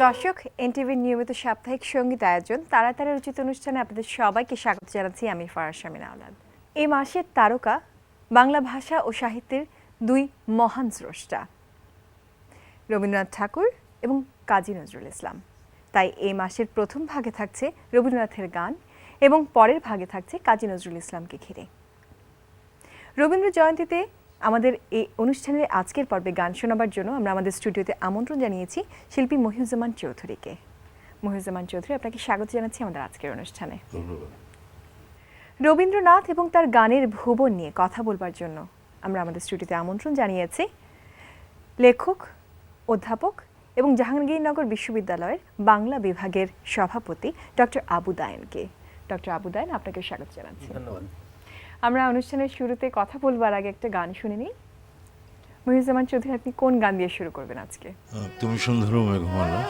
দর্শক, এনটিভির নিয়মিত সাপ্তাহিক সঙ্গীত আয়োজন তাড়াতাড়ি উচিত অনুষ্ঠানে আপনাদের সবাইকে স্বাগত জানাচ্ছি। আমি ফারাজ শামিনা আওলাদ। এই মাসের তারকা বাংলা ভাষা ও সাহিত্যের দুই মহান স্রষ্টা, রবীন্দ্রনাথ ঠাকুর এবং কাজী নজরুল ইসলাম। তাই এই মাসের প্রথম ভাগে থাকছে রবীন্দ্রনাথের গান এবং পরের ভাগে থাকছে কাজী নজরুল ইসলামকে ঘিরে। রবীন্দ্র জয়ন্তীতে আমাদের এই অনুষ্ঠানের আজকের পর্বে গান শোনাবার জন্য আমরা আমাদের স্টুডিওতে আমন্ত্রণ জানিয়েছি শিল্পী মহিউজ্জামান চৌধুরীকে। মহিউজ্জামান চৌধুরী, আপনাকে স্বাগত জানাচ্ছি আমাদের আজকের অনুষ্ঠানে। রবীন্দ্রনাথ এবং তার গানের ভুবন নিয়ে কথা বলবার জন্য আমরা আমাদের স্টুডিওতে আমন্ত্রণ জানিয়েছি লেখক, অধ্যাপক এবং জাহাঙ্গীরনগর বিশ্ববিদ্যালয়ের বাংলা বিভাগের সভাপতি ডক্টর আবু দায়েনকে। ডক্টর আবু দায়েন, আপনাকে স্বাগত জানাচ্ছি। ধন্যবাদ। আমরা অনুষ্ঠানের শুরুতে কথা বলবার আগে একটা গান শুনে নিই। মহিউজ্জামান চৌধুরী, আপনি কোন গান দিয়ে শুরু করবেন আজকে? তুমি সুন্দর মেঘমালা।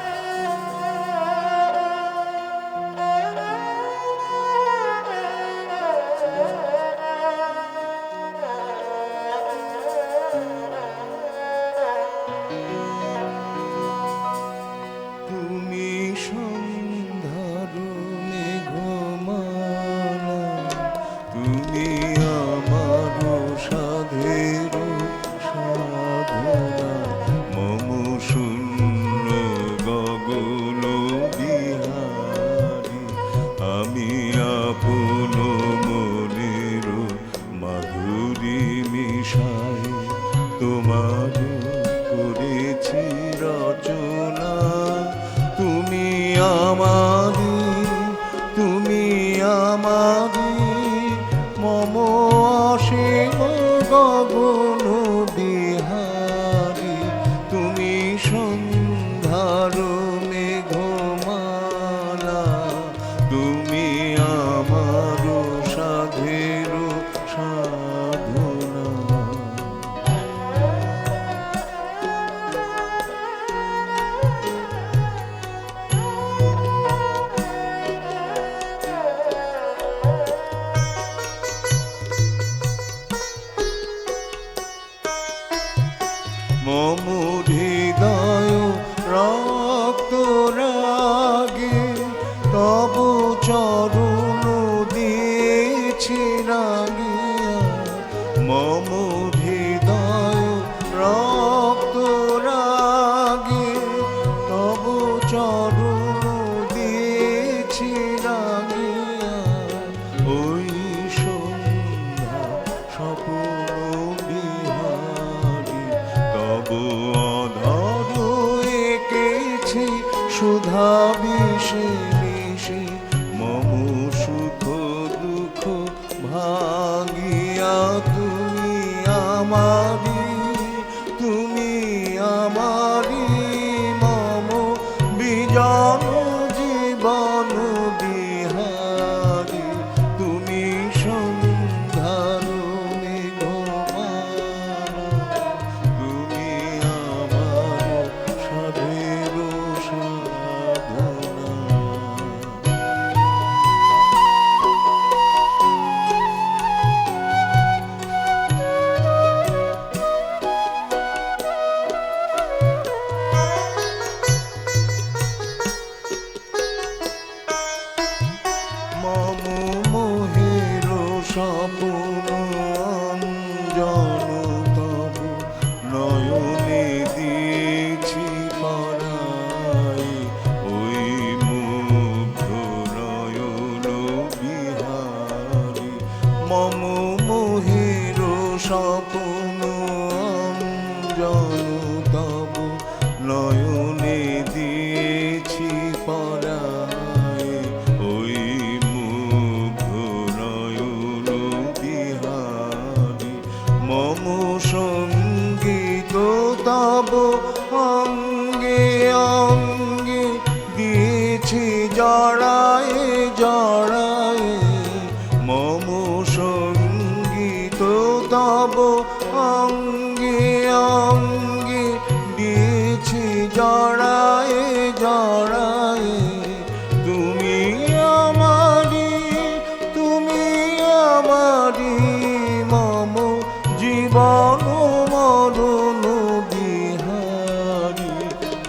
মরণ বিহারী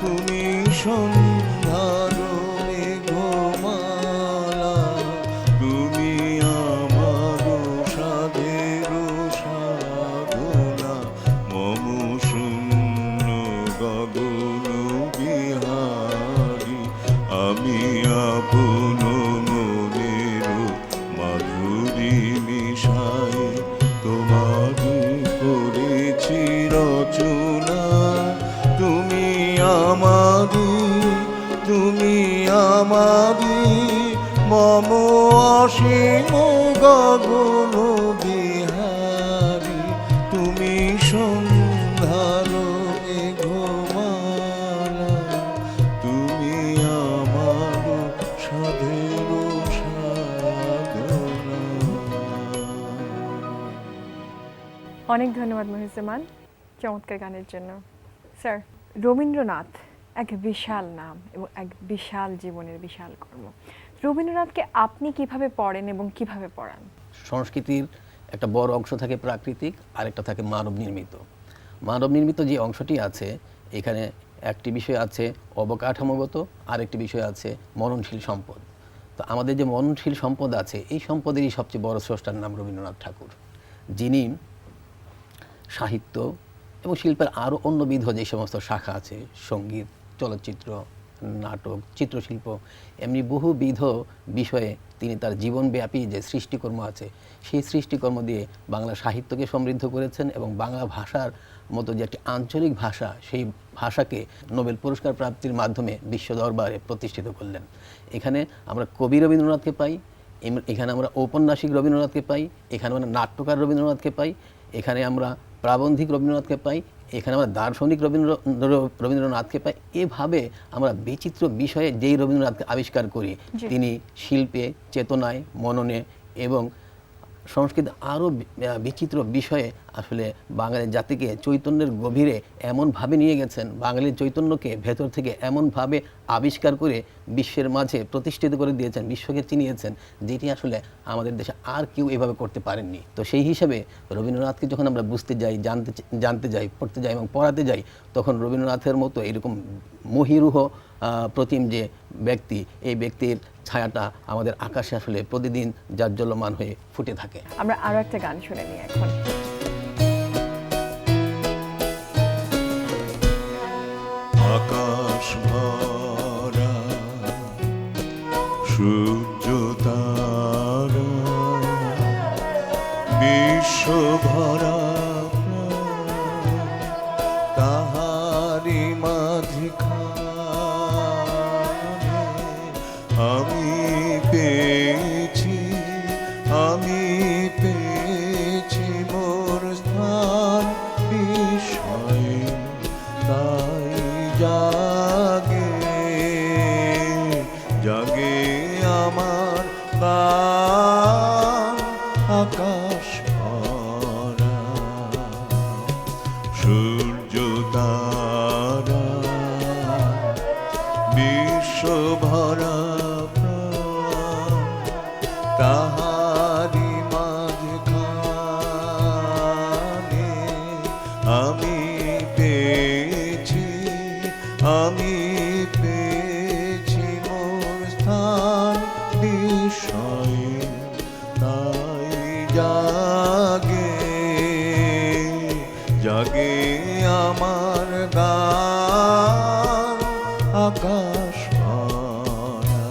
তুমি সুন্দর আমারি মম অসীম গগন বিহারী তুমি সন্ধ্যার মেঘমালা তুমি আমার সাধের সাধনা। অনেক ধন্যবাদ মহিউজ্জামান চমৎকার গানের জন্য। স্যার, রবীন্দ্রনাথ এক বিশাল নাম এবং এক বিশাল জীবনের বিশাল কর্ম। রবীন্দ্রনাথকে আপনি কিভাবে পড়েন এবং কিভাবে পড়ান? সংস্কৃতির একটা বড় অংশ থাকে প্রাকৃতিক, আরেকটা থাকে মানব নির্মিত। মানব নির্মিত যে অংশটি আছে, এখানে একটি বিষয় আছে অবকাঠামোগত, আরেকটি বিষয় আছে মননশীল সম্পদ। তো আমাদের যে মননশীল সম্পদ আছে, এই সম্পদেরই সবচেয়ে বড় স্রষ্টার নাম রবীন্দ্রনাথ ঠাকুর, যিনি সাহিত্য এবং শিল্পের আরও অন্যবিধ যে সমস্ত শাখা আছে, সঙ্গীত, চলচ্চিত্র, নাটক, চিত্রশিল্প, এমনি বহুবিধ বিষয়ে তিনি তার জীবনব্যাপী যে সৃষ্টিকর্ম আছে, সেই সৃষ্টিকর্ম দিয়ে বাংলা সাহিত্যকে সমৃদ্ধ করেছেন এবং বাংলা ভাষার মতো যে একটি আঞ্চলিক ভাষা, সেই ভাষাকে নোবেল পুরস্কার প্রাপ্তির মাধ্যমে বিশ্ব দরবারে প্রতিষ্ঠিত করলেন। এখানে আমরা কবি রবীন্দ্রনাথকে পাই, এখানে আমরা ঔপন্যাসিক রবীন্দ্রনাথকে পাই, এখানে আমরা নাট্যকার রবীন্দ্রনাথকে পাই, এখানে আমরা প্রাবন্ধিক রবীন্দ্রনাথকে পাই, এখানে আমরা দার্শনিক রবীন্দ্রনাথকে পাই। এভাবে আমরা বিচিত্র বিষয়ে যেই রবীন্দ্রনাথকে আবিষ্কার করি, তিনি শিল্পে, চেতনায়, মননে এবং সংস্কৃতি আরও বিচিত্র বিষয়ে আসলে বাঙালি জাতিকে চৈতন্যের গভীরে এমনভাবে নিয়ে গেছেন, বাঙালির চৈতন্যকে ভেতর থেকে এমনভাবে আবিষ্কার করে বিশ্বের মাঝে প্রতিষ্ঠিত করে দিয়েছেন, বিশ্বকে চিনিয়েছেন, যেটি আসলে আমাদের দেশে আর কেউ এভাবে করতে পারেননি। তো সেই হিসাবে রবীন্দ্রনাথকে যখন আমরা বুঝতে যাই, জানতে যাই, পড়তে যাই এবং পড়াতে যাই, তখন রবীন্দ্রনাথের মতো এরকম মহিরুহ প্রতিম যে ব্যক্তি, এই ব্যক্তির ছায়াটা আমাদের আকাশে আসলে প্রতিদিন জাজ্জল্যমান হয়ে ফুটে থাকে। আমরা আরো একটা গান শুনে নিই এখন। আকাশ ভরা সূর্য তারা বিশ্ব ভরা তাহারি মাঝখানে আমি পেয়েছি মোর স্থান বিষয়, তাই জাগে জাগে আমার গান আকাশ ভরা সূর্য তারা বিশ্ব ভরা তাহারি মাঝখানে আমি পেয়েছি মোর স্থান বিষয়, তাই জাগে জাগে আমার গান আকাশ ভরা।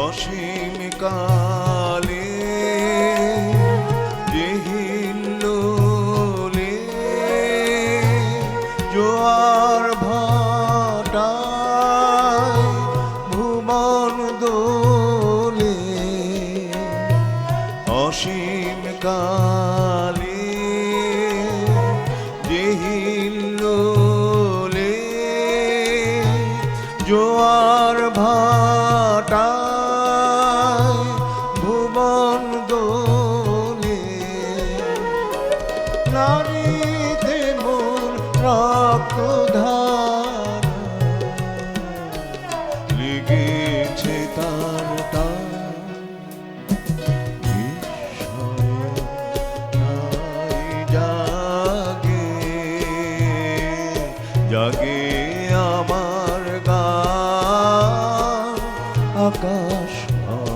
অসীম কালে যে হিল্লোলে জোয়ার ভাটায় ভুবন দোলে, অসীম কালে যে হিল্লোলে জোয়ার ভাটায় ভুবন দোলে, নারীতে মোর রক্তধার লেগেছে তার টান বিষয়ে, তাই জাগে জাগে আমার গান আকাশ ভরা।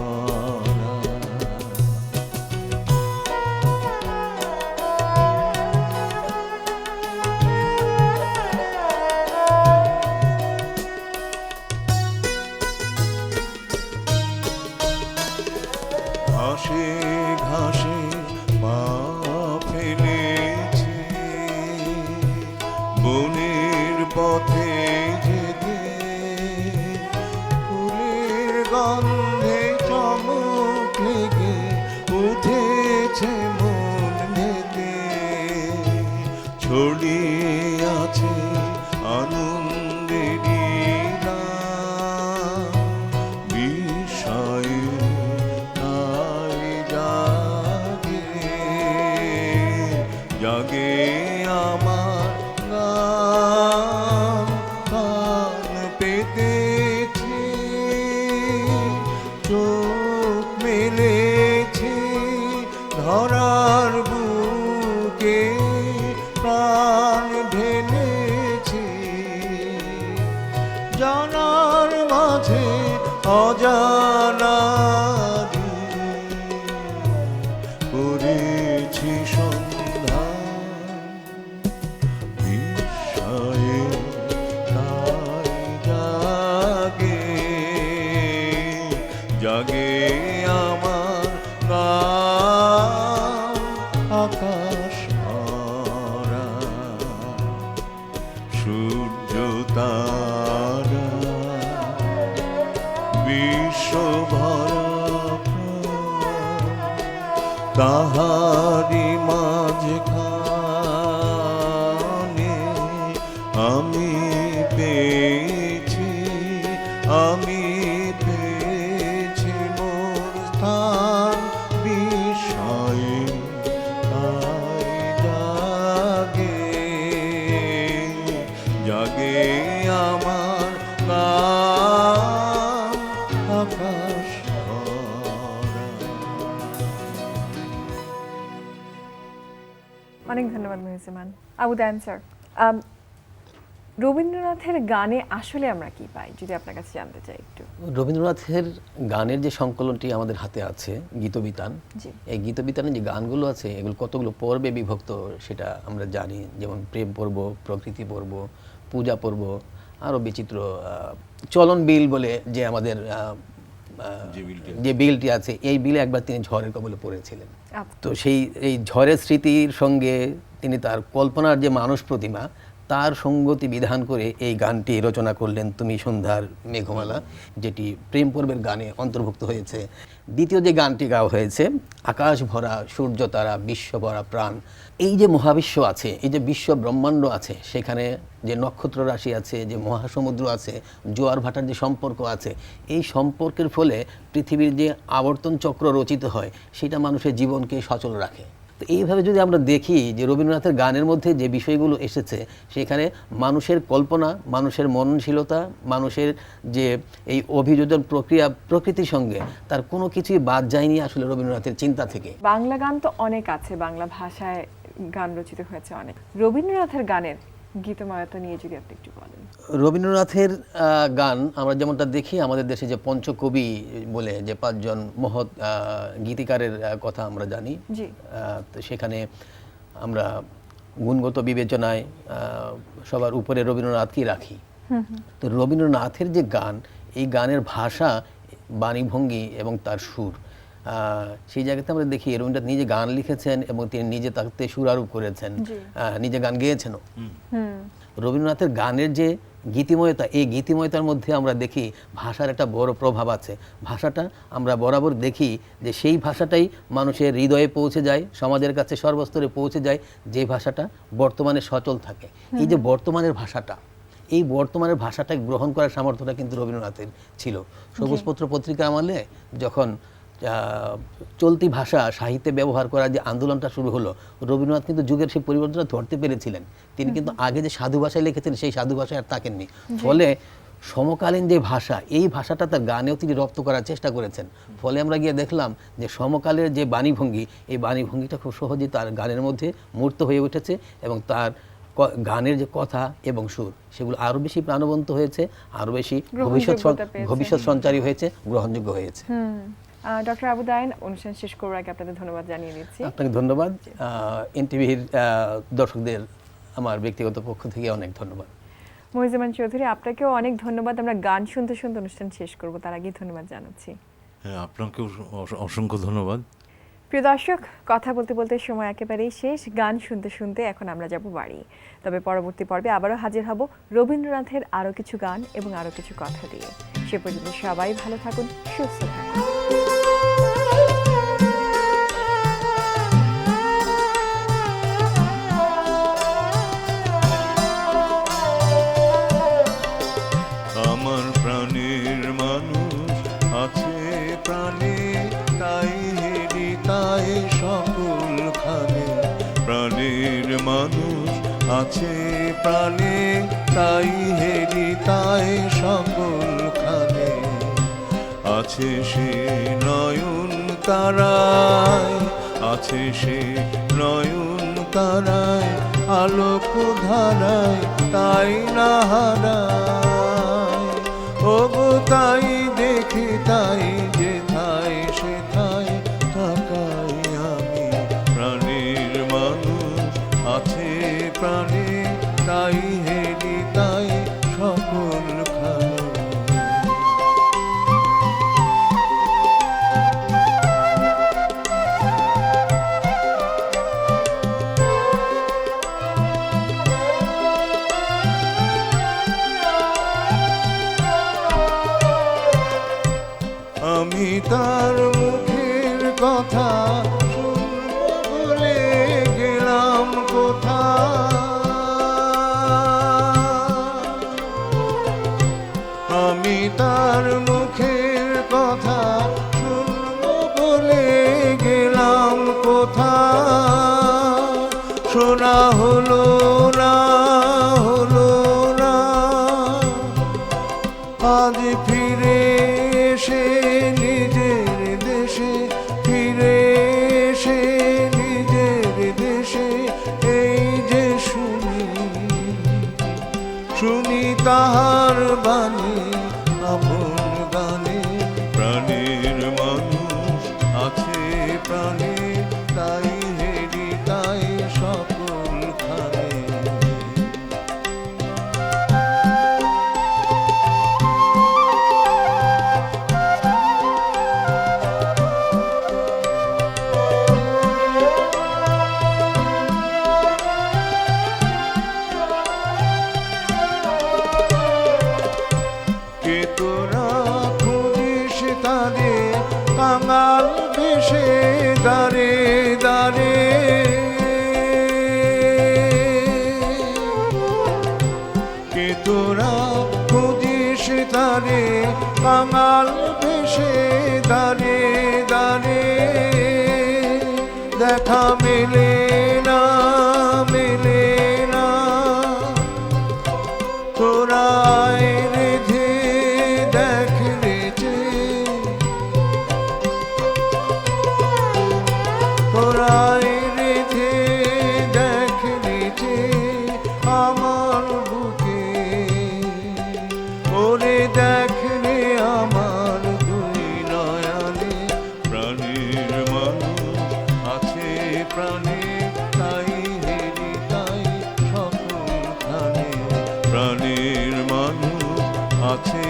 ঘাসে ঘাসে পা ফেলেছে বনের পথে যেতে ফুলের গন্ধে চমক লেগে উঠেছে মন মেতে ছড়িয়ে আছে আনন্দেরই নাম বিষয়ে তাই জাগে জাগে আমার গান কান পেতেছে চোখ মেলেছে ধরার বুকে প্রাণ ঢেলেছে জানার মাঝে অজানার করেছি সন্ধান বিষয়ে তাই জাগে জাগে আমার গান আকাশ ভরা সূর্য তারা বিশ্ব ভরা তাহারি মাঝখানে আমি পেয়েছি মোর স্থান বিষয়ে তাই জাগে জাগে আমার গান আকাশ ভরা। অনেক ধন্যবাদ মেহজামান। আবু দায়ান স্যার, রবীন্দ্রনাথের গানে আসলে আমরা কি পাই যদি আপনার কাছে জানতে চাই একটু। রবীন্দ্রনাথের গানের যে সংকলনটি আমাদের হাতে আছে গীতবিতান, জি। এই গীতবিতানের যে গানগুলো আছে এগুলো কতগুলো পর্বে বিভক্ত সেটা আমরা জানি, যেমন প্রেম পর্ব, প্রকৃতি পর্ব, পূজা পর্ব, আরও বিচিত্র চলন বিল বলে যে আমাদের যে বিলটি আছে, এই বিলে একবার তিনি ঝড়ের কবলে পড়েছিলেন। তো এই ঝড়ের স্মৃতির সঙ্গে তিনি তার কল্পনার যে মানুষ প্রতিমা তার সঙ্গতি বিধান করে এই গানটি রচনা করলেন তুমি সন্ধ্যার মেঘমালা, যেটি প্রেম পর্বের গানে অন্তর্ভুক্ত হয়েছে। দ্বিতীয় যে গানটি গাওয়া হয়েছে আকাশ ভরা সূর্য তারা বিশ্ব ভরা প্রাণ, এই যে মহাবিশ্ব আছে, এই যে বিশ্ব ব্রহ্মাণ্ড আছে, সেখানে যে নক্ষত্র রাশি আছে, যে মহাসমুদ্র আছে, জোয়ার ভাটার যে সম্পর্ক আছে, এই সম্পর্কের ফলে পৃথিবীর যে আবর্তন চক্র রচিত হয় সেটা মানুষের জীবনকে সচল রাখে। তো এইভাবে যদি আমরা দেখি যে রবীন্দ্রনাথের গানের মধ্যে যে বিষয়গুলো এসেছে সেখানে মানুষের কল্পনা, মানুষের মননশীলতা, মানুষের যে এই অভিযোজন প্রক্রিয়া প্রকৃতির সঙ্গে তার কোনো কিছুই বাদ যায়নি আসলে রবীন্দ্রনাথের চিন্তা থেকে। বাংলা গান তো অনেক আছে, বাংলা ভাষায় গান রচিত হয়েছে অনেক। রবীন্দ্রনাথের গানের গীতময়তা নিয়ে যদি আপনি একটু বলেন। রবীন্দ্রনাথের গান আমরা যেমনটা দেখি আমাদের দেশে যে পঞ্চকবি বলে যে পাঁচজন মহৎ গীতিকারের কথা আমরা জানি, জি। তো সেখানে আমরা গুণগত বিবেচনায় সবার উপরে রবীন্দ্রনাথকেই রাখি। তো রবীন্দ্রনাথের যে গান, এই গানের ভাষা, বাণীভঙ্গি এবং তার সুর, সেই জায়গাতে আমরা দেখি রবীন্দ্রনাথ নিজে গান লিখেছেন এবং তিনি নিজে তাতে সুরারোপ করেছেন, নিজে গান গেয়েছেনও। রবীন্দ্রনাথের গানের যে গীতিময়তা, এই গীতিময়তার মধ্যে আমরা দেখি ভাষার একটা বড় প্রভাব আছে। ভাষাটা আমরা বরাবর দেখি যে সেই ভাষাটাই মানুষের হৃদয়ে পৌঁছে যায়, সমাজের কাছে সর্বস্তরে পৌঁছে যায়, যে ভাষাটা বর্তমানে সচল থাকে। এই যে বর্তমানের ভাষাটা, এই বর্তমানের ভাষাটা গ্রহণ করার সামর্থ্যটা কিন্তু রবীন্দ্রনাথের ছিল। সবুজপত্র পত্রিকা আমলে যখন চলতি ভাষা সাহিত্যে ব্যবহার করার যে আন্দোলনটা শুরু হলো, রবীন্দ্রনাথ কিন্তু যুগের সেই পরিবর্তনটা ধরতে পেরেছিলেন। তিনি কিন্তু আগে যে সাধু ভাষায় লিখেছেন সেই সাধু ভাষায় আর থাকেননি। ফলে সমকালীন যে ভাষা, এই ভাষাটা তার গানেও তিনি রপ্ত করার চেষ্টা করেছেন। ফলে আমরা গিয়ে দেখলাম যে সমকালের যে বাণীভঙ্গি, এই বাণীভঙ্গিটা খুব সহজেই তার গানের মধ্যে মূর্ত হয়ে উঠেছে এবং তার গানের যে কথা এবং সুর সেগুলো আরও বেশি প্রাণবন্ত হয়েছে, আরও বেশি ভবিষ্যৎ সঞ্চারী হয়েছে, গ্রহণযোগ্য হয়েছে। ডক্টর আবু দায়ান, অনুষ্ঠান শেষ করার আগে আপনাদের ধন্যবাদ জানিয়ে দিচ্ছি। আপনাকে ধন্যবাদ। এনটিভির দর্শকদের আমার ব্যক্তিগত পক্ষ থেকে অনেক ধন্যবাদ। মহিজামান চৌধুরী, আপনাকেও অনেক ধন্যবাদ। আমরা গান শুনতে শুনতে অনুষ্ঠান শেষ করব, তার আগে ধন্যবাদ জানাচ্ছি। হ্যাঁ, আপনাকেও অসংখ্য ধন্যবাদ। প্রিয় দর্শক, কথা বলতে বলতে সময় একেবারেই শেষ। গান শুনতে শুনতে এখন আমরা যাব বাড়ি। তবে পরবর্তী পর্বে আবারও হাজির হব রবীন্দ্রনাথের আরও কিছু গান এবং আরও কিছু কথা দিয়ে। সে পর্যন্ত সবাই ভালো থাকুন, সুস্থ থাকুন। আমার প্রাণের মানুষ আছে প্রাণে, তাই হেরি তাই সকলখানে। প্রাণের মানুষ আছে প্রাণে, তাই হেরি তাই সকলখানে। আছে সে নয়ন তারায়, আছে সে নয়ন তারায়, আলোক ধারায় তাই না হারায়। ওগো তাই দেখি তাই যেথায় সেথায় থাকাই আমি। প্রাণের মানুষ আছে প্রাণে, তাই হেরি তাই সকলখানে। আমি তার মুখের কথা শুনবো বলে গেলাম কোথা। আমি তার মুখের কথা শুনবো বলে গেলাম কোথা। শোনা হলো না, হলো না, আজ ফিরে এসে নিজের দেশে, ফিরে এসে নিজের দেশে। এই যে শুনি, শুনি তাহার বাণী আপন গানে। প্রাণের মানুষ আছে প্রাণে, তাই হেরি তাই সকলখানে। কে তোরা খুঁজিস তারে কাঙাল ভেসে দাঁড়ে দাঁড়ে। কে তোরা খুঁজিস তারে কাঙাল ভেসে দাঁড়ে দাঁড়ে। দেখা মেলে না, মেলে না, তোরা রেধে দেখ রেছে। তোরা রেধে দেখ রেছে আমার বুকে। ওরে দেখ রে আমার দুই নয়নে। প্রাণের মানুষ আছে প্রাণে, তাই হেরি তাই সকলখানে। প্রাণের মানুষ আছে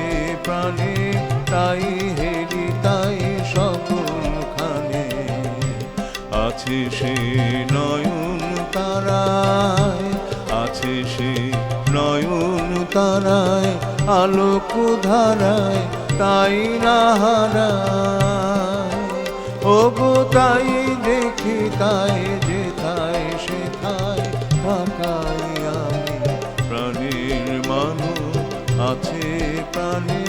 প্রাণে, তাই হেরি তাই সকলখানে। আছে সে নয়ন তারায়, আছে সে নয়ন তারায়, আলোক ধারায় তাই না হারায়। ওগো তাই দেখি তাই যেথায় সেথায় থাকাই আমি। প্রাণের মানুষ আছে প্রাণে,